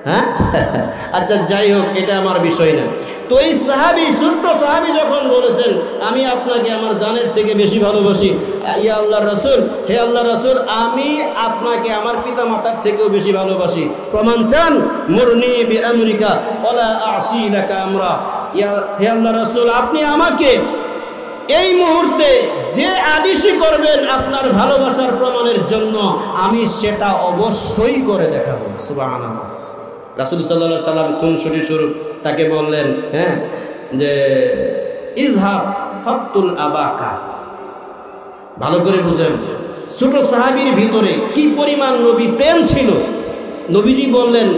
হ্যাঁ, আচ্ছা যাই হোক, এটা আমার বিষয় না। তো এই সাহাবী, ছোট্ট সাহাবী যখন বলেছেন আমি আপনাকে আমার জানের থেকে বেশি ভালোবাসি, ইয়া আল্লাহর রাসূল, হে আল্লাহর রাসূল, আমি আপনাকে আমার পিতা মাতার থেকেও বেশি ভালোবাসি, প্রমাণ চান? মুরনি বিআমরিকা ওয়ালা আ'সি লাকা আমরা। হে আল্লাহর রাসূল, আপনি আমাকে এই মুহূর্তে যে আদেশই করবেন আপনার ভালোবাসার প্রমাণের জন্য, আমি সেটা অবশ্যই করে দেখাবো। সুবহানাল্লাহ। রাসূল সাল্লাল্লাহু আলাইহি সাল্লাম খুনসুটি স্বরূপ তাকে বললেন, হ্যাঁ, যে ইযহাব ফাকতুল আবাকা। ভালো করে বুঝেন, ছোট সাহাবীর ভিতরে কি পরিমাণ নবী প্রেম ছিল। নবীজি বললেন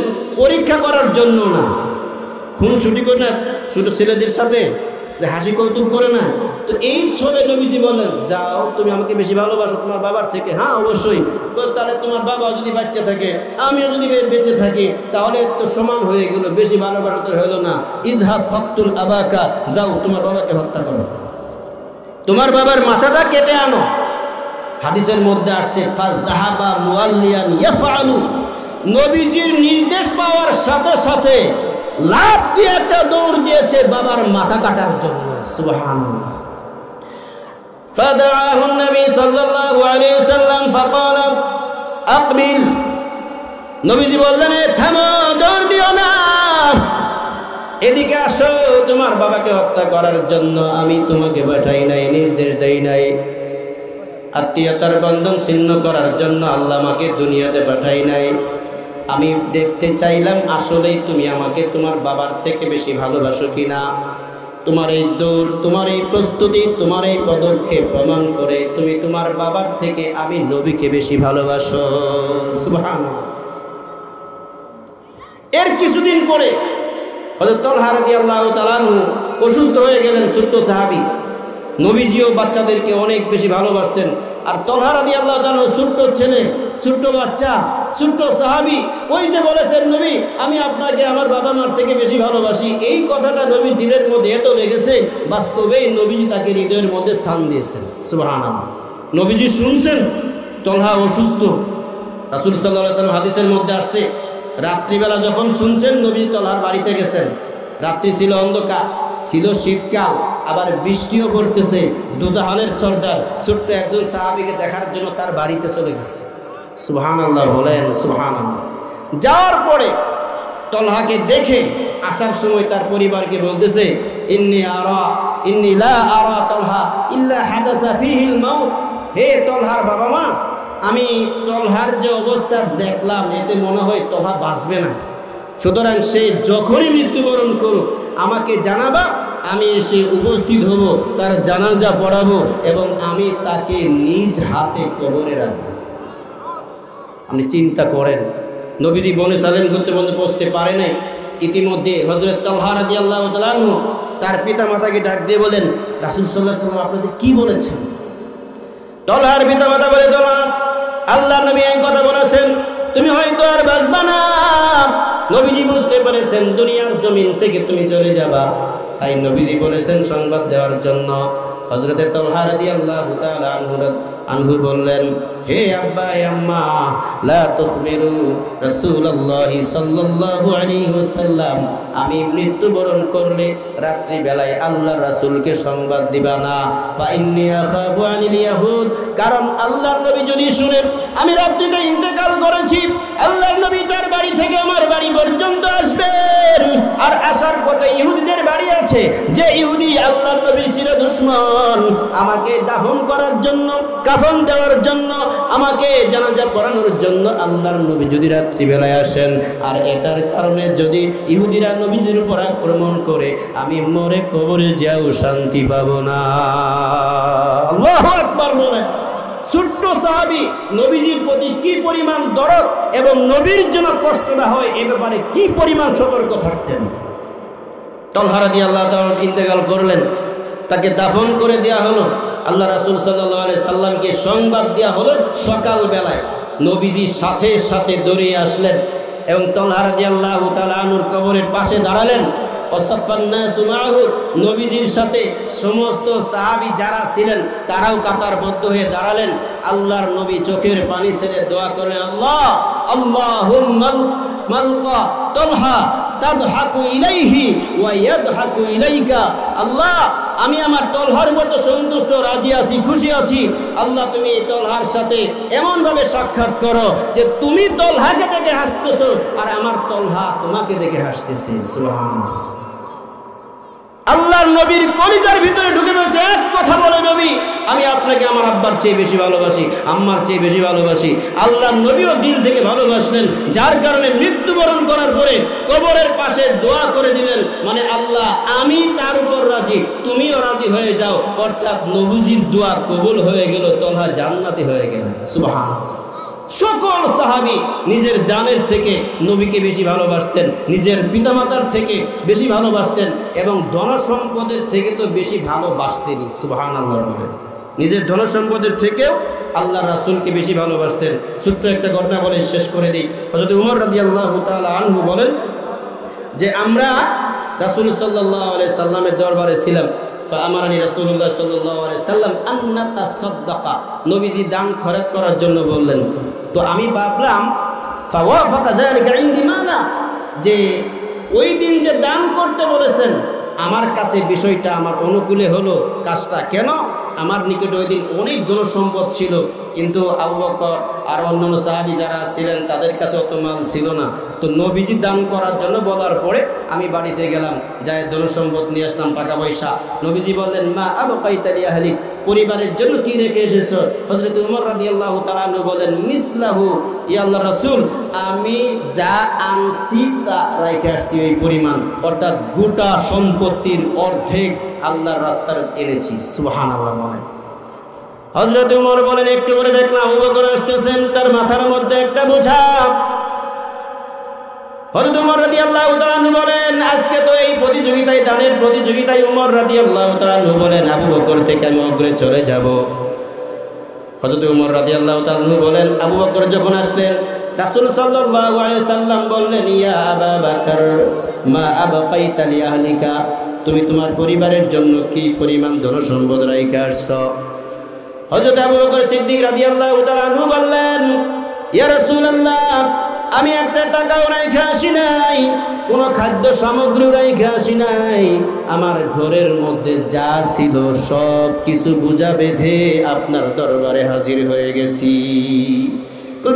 পরীক্ষা করার জন্য না, খুনসুটি করে না ছোট ছেলেদের সাথে হাসি কৌতুক করে না। তো এই ছলে নবীজি বললেন, যাও তুমি আমাকে বেশি ভালোবাসো তোমার বাবার থেকে? হ্যাঁ অবশ্যই। তাহলে তোমার বাবা যদি বাচ্চা থাকে, আমিও যদি বেঁচে থাকি, তাহলে তো সমান হয়ে গেল, বেশি ভালোবাসা তো হলো না। ইযহাব ফাকতুল আবাকা, যাও তোমার বাবাকে হত্যা করো, তোমার বাবার মাথাটা কেটে আনো। হাদিসের মধ্যে আসছে ফাযহাবা মুআল্লিয়ান ইয়াফআলু। নবীজির নির্দেশ পাওয়ার সাথে সাথে লাফ দিয়ে একটা দৌড় দিয়েছে বাবার মাথা কাটার জন্য। সুবহানাল্লাহ। ফাদাআহু নবী সাল্লাল্লাহু আলাইহি ওয়াসাল্লাম ফাকালা আকবিল। নবীজি বললেন, থামো, দৌড় দিও না, এদিকে আসো, তোমার বাবাকে হত্যা করার জন্য আমি তোমাকে পাঠাই নাই, নির্দেশ দেই নাই। আত্মীয়তার বন্ধন ছিন্ন করার জন্য আল্লাহ আমাকে দুনিয়াতে পাঠাই নাই। আমি দেখতে চাইলাম আসলেই তুমি আমাকে তোমার বাবার থেকে বেশি ভালোবাসো কিনা। তোমার এই দৌড়, তোমার এই প্রস্তুতি, তোমার এই পদক্ষেপ প্রমাণ করে তুমি তোমার বাবার থেকে আমি নবীকে বেশি ভালোবাসো। সুবহানাল্লাহ। এর কিছুদিন পরে হযরত তালহা রাদিয়াল্লাহু তাআলা অসুস্থ হয়ে গেলেন। ছোট্ট সাহাবী, নবীজিও বাচ্চাদেরকে অনেক বেশি ভালোবাসতেন। আর তালহা রাদিয়াল্লাহু তাআলা ছোট্ট ছেলে, ছোট্ট বাচ্চা, ছোট্ট সাহাবী, ওই যে বলেছেন নবী আমি আপনাকে আমার বাবা মার থেকে বেশি ভালোবাসি, এই কথাটা নবীর দিলের মধ্যে এত লেগেছে, বাস্তবেই নবীজি তাকে হৃদয়ের মধ্যে স্থান দিয়েছেন। সুবহানাল্লাহ। নবীজি শুনছেন তলহা অসুস্থ। রাসূল সাল্লাল্লাহু আলাইহি ওয়াসাল্লাম হাদিসের মধ্যে আসছে, রাত্রিবেলা যখন শুনছেন নবী তলহার বাড়িতে গেছেন, রাত্রি ছিল অন্ধকার, ছিল শীতকাল, আবার বৃষ্টিও পড়তেছে, দুজাহানের সর্দার ছোট্ট একজন সাহাবীকে দেখার জন্য তার বাড়িতে চলে গেছে। সুবহানাল্লাহ বলেন, সুবহানাল্লাহ। যাওয়ার পরে তলহাকে দেখে আসার সময় তার পরিবারকে বলতেছে, ইন্নী লা আরা তলহা ইল্লা হাদাসা ফীহিল মাউত। হে তলহার বাবা মা, আমি তলহার যে অবস্থা দেখলাম এতে মনে হয় তলহা বাঁচবে না, সুতরাং সে যখনই মৃত্যুবরণ করুক আমাকে জানাবা, আমি এসে উপস্থিত হব, তার জানাজা পড়াবো এবং আমি তাকে নিজ হাতে কবরে রাখবো। আপনি চিন্তা করেন, নবীজি বনে সালেম করতে পৌঁছতে পারে নাই, ইতিমধ্যে হযরত তালহা রাদিয়াল্লাহু তাআলা আনহু তার পিতামাতাকে ডাক দিয়ে বলেন, রাসূল সাল্লাল্লাহু আলাইহি ওয়াসাল্লাম আপনাদের কি বলেছেন? তলহার পিতামাতা বলে, তলহা, আল্লাহর নবী এই কথা বলেছেন, তুমি হয়তো আর বাঁচবা না। নবীজি বুঝতে পেরেছেন দুনিয়ার জমিন থেকে তুমি চলে যাবা, তাই নবীজি বলেছেন সংবাদ দেওয়ার জন্য। হযরতে তালহা রাদিয়াল্লাহু তাআলা আনহু বললেন, হে আব্বা হে আম্মা, লা তুখবিরু রাসূলুল্লাহি সাল্লাল্লাহু আলাইহি ওয়াসাল্লাম, আমি মৃত্যুবরণ করলে রাত্রি বেলায় আল্লাহর রাসূলকে সংবাদ দিবা না। ফা ইন্নী আখাফু আনিল ইয়াহুদ, কারণ আল্লাহর নবী যদি শুনেন আমি রাত্রিতে ইন্তেকাল করেছি, আল্লাহর নবী তার বাড়ি থেকে আমার বাড়ি পর্যন্ত আসবেন, আর আসার পথে ইহুদিদের বাড়ি আছে, যে ইহুদি আল্লাহর নবীর চির দুশমন, আমাকে দাফন করার জন্য, কাফন দেওয়ার জন্য, আমাকে জানাজা পড়ানোর জন্য আল্লাহর নবী যদি রাত্রিবেলায় আসেন, আর এটার কারণে যদি ইহুদিরা নবীজির উপর আক্রমণ করে, আমি মরে কবরে যাও শান্তি পাবো না। আল্লাহু আকবার বলেন। ছোট্ট সাহাবী নবীজির প্রতি কি পরিমাণ দরদ এবং নবীর জন্য কষ্ট না হয় এ ব্যাপারে কি পরিমাণ সতর্ক থাকতেন। তালহা রাদিয়াল্লাহু তাআলা ইন্তেকাল করলেন, তাকে দাফন করে দেওয়া হলো। আল্লাহ রাসূল সাল্লাল্লাহু আলাইহি সাল্লামকে সংবাদ দেওয়া হলো সকাল বেলায়। নবীজি সাথে সাথে দৌড়িয়ে আসলেন এবং তালহা রাদিয়াল্লাহু তাআলা আনহুর কবরের পাশে দাঁড়ালেন। নবীজির সাথে সমস্ত সাহাবী যারা ছিলেন তারাও কাতারবদ্ধ হয়ে দাঁড়ালেন। আল্লাহর নবী চোখের পানি ছেড়ে দোয়া করলেন, আল্লাহ আল্লাহুম্মা মালকা তালহা তাদহাকু ইলাইহি ওয়া ইয়াদহাকু ইলাইকা। আল্লাহ, আমি আমার তলহার মতো সন্তুষ্ট, রাজি আছি, খুশি আছি। আল্লাহ, তুমি এই তলহার সাথে এমনভাবে সাক্ষাৎ করো যে তুমি তলহাকে দেখে হাসতেছো আর আমার তলহা তোমাকে দেখে হাসতেছে। সুবহানাল্লাহ। আল্লাহর নবীর কলিজার ভিতরে ঢুকে রয়েছে এক কথা বলে, নবী, আমি আপনাকে আমার আব্বার চেয়ে বেশি ভালোবাসি, আম্মার চেয়ে বেশি ভালোবাসি। আল্লাহর নবীও দিল থেকে ভালোবাসলেন, যার কারণে মৃত্যুবরণ করার পরে কবরের পাশে দোয়া করে দিলেন, মানে আল্লাহ আমি তার উপর রাজি, তুমিও রাজি হয়ে যাও। অর্থাৎ নবীজির দোয়া কবুল হয়ে গেল, তলহা জান্নাতি হয়ে গেলেন। সুবহানাল্লাহ। সকল সাহাবী নিজের জানের থেকে নবীকে বেশি ভালোবাসতেন, নিজের পিতামাতার থেকে বেশি ভালোবাসতেন এবং ধনসম্পদের থেকে তো বেশি ভালোবাসতেনই। সুবহানাল্লাহ বলেন। নিজের ধনসম্পদের থেকেও আল্লাহ রাসূলকে বেশি ভালোবাসতেন। ছোট্ট একটা ঘটনা বলে শেষ করে দিই। হযরত উমর রাদিয়াল্লাহু তাআলা আনহু বলেন যে আমরা রাসূল সাল্লাল্লাহু আলাইহি সাল্লামের দরবারে ছিলাম। ফাআমারানি রাসূলুল্লাহ সাল্লাল্লাহু আলাইহি সাল্লাম আন নাতাসাদদাকা, নবীজি দান খরচ করার জন্য বললেন। তো আমি ভাবলাম ফাওয়াফাকা যালিকা ইনদি মালা, যে ওই দিন যে দান করতে বলেছেন আমার কাছে বিষয়টা আমার অনুকূলে হলো। কাজটা কেন? আমার নিকটে ওই দিন অনেক ধনসম্পদ ছিল, কিন্তু আবু বকর আর অন্যান্য সাহাবী যারা ছিলেন তাদের কাছে অত মাল ছিল না। তো নবীজি দান করার জন্য বলার পরে আমি বাড়িতে গেলাম, যাই ধনসম্পদ নিয়ে আসলাম, টাকা পয়সা। নবীজি বললেন, মা আবকাইতা লি আহলিক, পরিবারের জন্য কি রেখে এসেছো? হযরত উমর রাদিয়াল্লাহু তাআলা আনহু বলেন, মিসলাহু ইয়া আল্লাহর রাসূল, আমি যা আনছি তা রেখে আসছি ওই পরিমাণ, অর্থাৎ গোটা সম্পত্তির অর্ধেক আল্লাহর রাস্তায় এনেছি। সুবহানাল্লাহ বলেন। হযরত উমর বলেন, একটু পরে দেখলাম আবু বকর আসতেছেন, তার মাথার মধ্যে একটা বোঝা। হযরত উমর রাদিয়াল্লাহু তাআলা আনহু বলেন, আজকে তো এই প্রতিযোগিতায়, দানের প্রতিযোগিতায় উমর রাদিয়াল্লাহু তাআলা আনহু বলেন, আবু বকর থেকে আমি অগ্রে চলে যাব। হযরত উমর রাদিয়াল্লাহু তাআলা আনহু বলেন, আবু বকর যখন আসলেন রাসূল সাল্লাল্লাহু আলাইহি সাল্লাম বললেন, ইয়া আবা বকর মা আবকাইতা লি আহলিকা, তুমি তোমার পরিবারের জন্য কি পরিমাণ ধনসম্পদ রেখে আসছো? হযরত আবু বকর সিদ্দিক রাদিয়াল্লাহু তাআলা আনহু বললেন, ইয়া রাসূলুল্লাহ, আমি একটা টাকাও রাইখা আসি নাই, কোনো খাদ্য সামগ্রী রাইখা আসি নাই, আমার ঘরের মধ্যে যা ছিল সব কিছু বোঝা বেঁধে আপনার দরবারে হাজির হয়ে গেছি।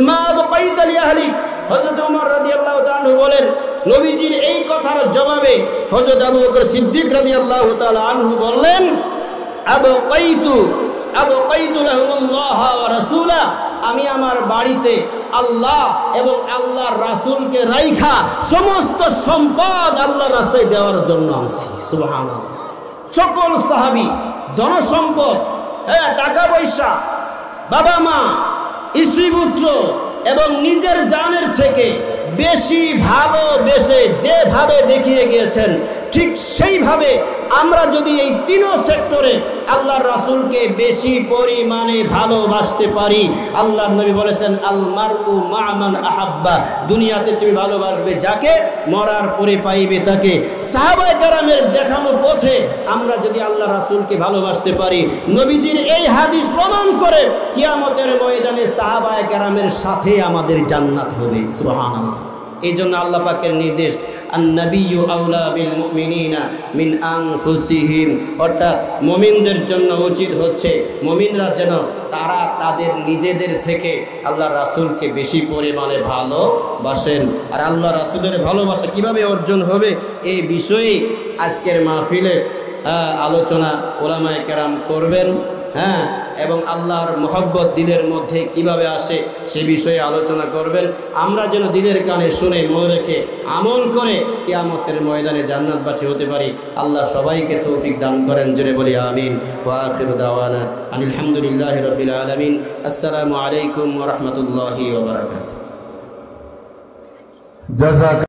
মা বাকাইতা লি আহলিক, হযরত ওমর রাদিয়াল্লাহু তাআলা আনহু বলেন, নবীজির এই কথার জবাবে হযরত আবু বকর সিদ্দিক রাদিয়াল্লাহু তাআলা আনহু বললেন, আবকাইতু লাহুল্লাহ ওয়া রাসূলা, আমি আমার বাড়িতে আল্লাহ এবং আল্লাহর রাসূলকে রাইখা সমস্ত সম্পদ আল্লাহর রাস্তায় দেওয়ার জন্য আনছি। সুবহানাল্লাহ। সকল সাহাবী ধন সম্পদ, টাকা পয়সা, বাবা মা, স্ত্রী পুত্র এবং নিজের জানের থেকে বেশি ভালোবেসে যেভাবে দেখিয়ে গিয়েছেন, ঠিক সেইভাবে আমরা যদি এই তিনও সেক্টরে আল্লাহর রাসূলকে বেশি পরিমাণে ভালোবাসতে পারি, আল্লাহর নবী বলেছেন, আল মারউ মা মান আহাব্বা, দুনিয়াতে তুমি ভালোবাসবে যাকে, মরার পরে পাইবে তাকে। সাহাবায়ে কেরামের দেখানো পথে আমরা যদি আল্লাহর রাসূলকে ভালোবাসতে পারি, নবীজির এই হাদিস প্রমাণ করে কিয়ামতের ময়দানে সাহাবায়ে কেরামের সাথে আমাদের জান্নাত হবে। সুবহানাল্লাহ। এই জন্য আল্লাহ পাকের নির্দেশ, আন-নাবিয়্যু আউলা বিল মুমিনিনা মিন আনফুসিহিম, অর্থাৎ মুমিনদের জন্য উচিত হচ্ছে মুমিনরা যেন তারা তাদের নিজেদের থেকে আল্লাহ রাসূলকে বেশি পরিমাণে ভালোবাসেন। আর আল্লাহ রাসূলের ভালোবাসা কিভাবে অর্জন হবে এই বিষয়ে আজকের মাহফিলে আলোচনা ওলামায়ে কেরাম করবেন, এবং আল্লাহর মহব্বত দিলের মধ্যে কিভাবে আসে সে বিষয়ে আলোচনা করবেন। আমরা যেন দিলের কানে শুনে মনে রেখে আমল করে কিয়ামতের ময়দানে জান্নাতবাসী হতে পারি। আল্লাহ সবাইকে তৌফিক দান করেন, জোরে বলি আমিন। ওয়া আখিরু দাওয়ানা আনিল হামদুলিল্লাহি রাব্বিল আলামিন। আসসালামু আলাইকুম ওয়া রাহমাতুল্লাহি ওয়া বারাকাতুহু।